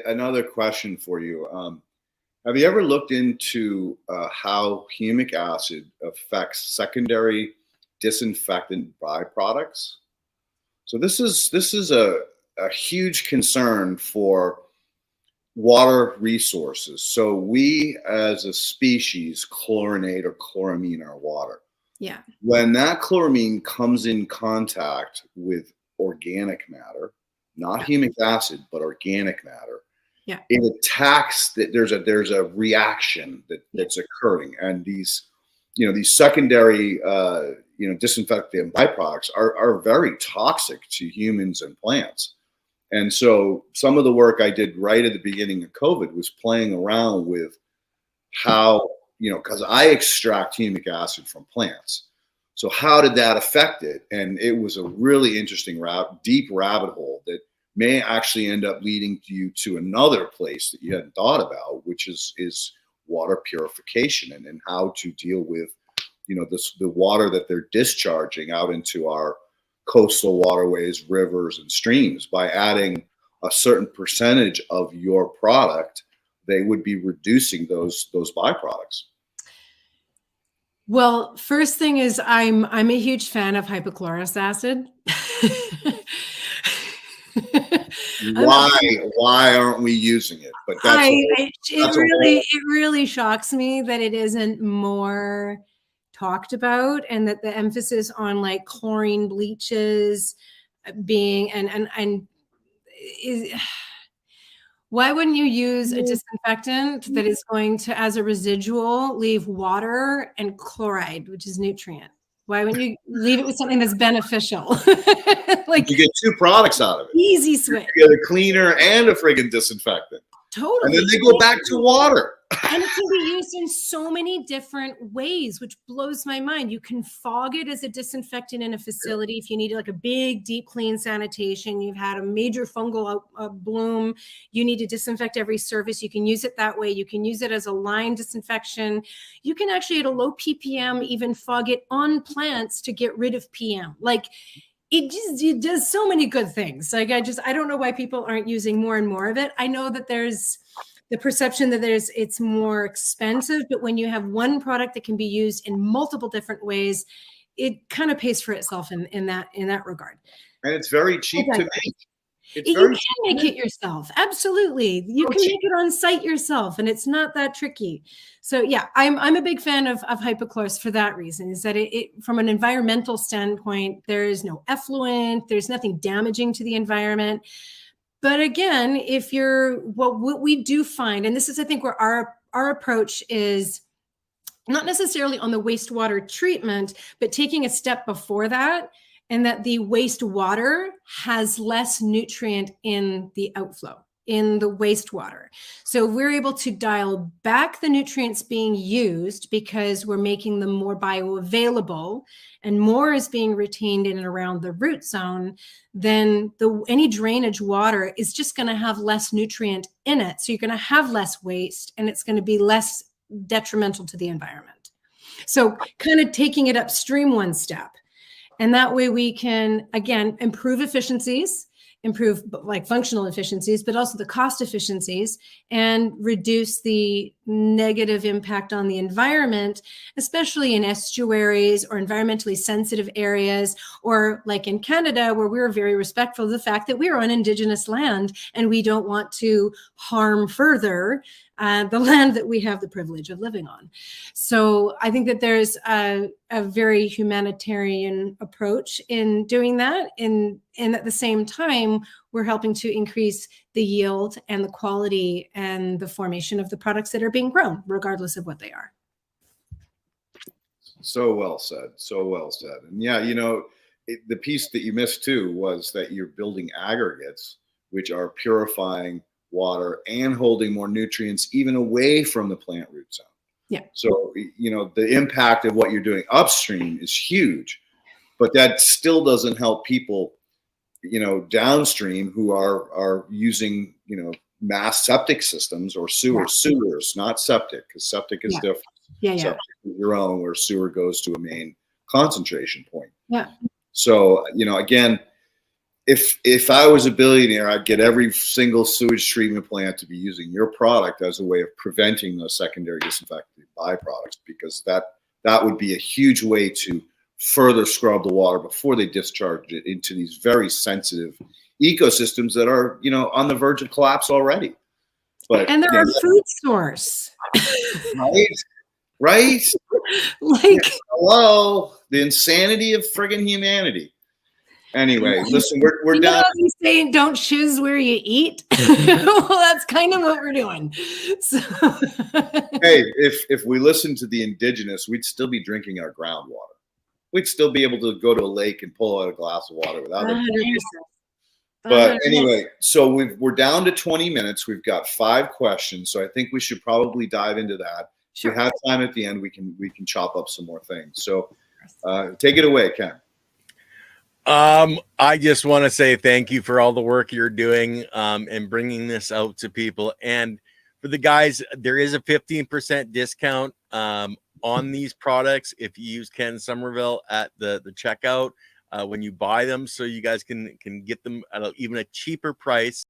Another question for you. Have you ever looked into how humic acid affects secondary disinfectant byproducts? So this is a huge concern for water resources. So we as a species chlorinate or chloramine our water. Yeah. When that chloramine comes in contact with organic matter, not humic acid, but organic matter, yeah, it attacks that there's a reaction that's occurring. And these secondary disinfectant byproducts are very toxic to humans and plants. And so some of the work I did right at the beginning of COVID was playing around with how, because I extract humic acid from plants. So how did that affect it? And it was a really interesting deep rabbit hole that may actually end up leading you to another place that you hadn't thought about, which is water purification and how to deal with, the water that they're discharging out into our coastal waterways, rivers, and streams. By adding a certain percentage of your product, they would be reducing those byproducts. Well, first thing is I'm a huge fan of hypochlorous acid. Why aren't we using it? But it really shocks me that it isn't more talked about, and that the emphasis on like chlorine bleaches being and is, why wouldn't you use a disinfectant that is going to, as a residual, leave water and chloride, which is nutrient? Why wouldn't you leave it with something that's beneficial? Like, you get two products out of it. Easy switch. You get a cleaner and a friggin' disinfectant. Totally. And then they go back to water. And it can be used in so many different ways, which blows my mind. You can fog it as a disinfectant in a facility. If you need like a big, deep clean sanitation, you've had a major fungal bloom, you need to disinfect every surface. You can use it that way. You can use it as a line disinfection. You can actually, at a low ppm, even fog it on plants to get rid of PM. Like, it does so many good things. Like, I don't know why people aren't using more and more of it. I know that there's the perception that it's more expensive, but when you have one product that can be used in multiple different ways, it kind of pays for itself in that regard. And it's very cheap to make. You can make it yourself. Absolutely. You can make it on site yourself, and it's not that tricky. So yeah, I'm a big fan of hypochlorous for that reason, is that it from an environmental standpoint, there is no effluent, there's nothing damaging to the environment. But again, if you're, what we do find, and this is, I think, where our approach is not necessarily on the wastewater treatment, but taking a step before that, and that the wastewater has less nutrient in the outflow, in the wastewater. So we're able to dial back the nutrients being used because we're making them more bioavailable, and more is being retained in and around the root zone. Then any drainage water is just going to have less nutrient in it. So you're going to have less waste, and it's going to be less detrimental to the environment. So kind of taking it upstream one step. And that way we can, again, improve efficiencies, improve like functional efficiencies, but also the cost efficiencies, and reduce the negative impact on the environment, especially in estuaries or environmentally sensitive areas, or like in Canada, where we're very respectful of the fact that we're on Indigenous land and we don't want to harm further the land that we have the privilege of living on. So I think that there's a very humanitarian approach in doing that. And at the same time, we're helping to increase the yield and the quality and the formation of the products that are being grown, regardless of what they are. So well said. So well said. And yeah, the piece that you missed too was that you're building aggregates, which are purifying water and holding more nutrients even away from the plant root zone. Yeah. So, the impact of what you're doing upstream is huge, but that still doesn't help people, downstream who are using, mass septic systems or sewers, not septic, because septic is different. Yeah. Septic is your own, where sewer goes to a main concentration point. Yeah. So, again, if I was a billionaire, I'd get every single sewage treatment plant to be using your product as a way of preventing those secondary disinfectant byproducts, because that would be a huge way to further scrub the water before they discharge it into these very sensitive ecosystems that are, on the verge of collapse already. But and they're our food source. Right? Like, hello, the insanity of friggin' humanity. Anyway, listen, we're done. You saying don't shiz where you eat. Well, that's kind of what we're doing. So. Hey, if we listened to the indigenous, we'd still be drinking our groundwater. We'd still be able to go to a lake and pull out a glass of water without it. But anyway, so we're down to 20 minutes. We've got 5 questions, so I think we should probably dive into that. Sure. If we have time at the end, we can chop up some more things. So take it away, Ken. I just want to say thank you for all the work you're doing and bringing this out to people. And for the guys, there is a 15% discount on these products if you use Ken Somerville at the checkout when you buy them, so you guys can get them at even a cheaper price.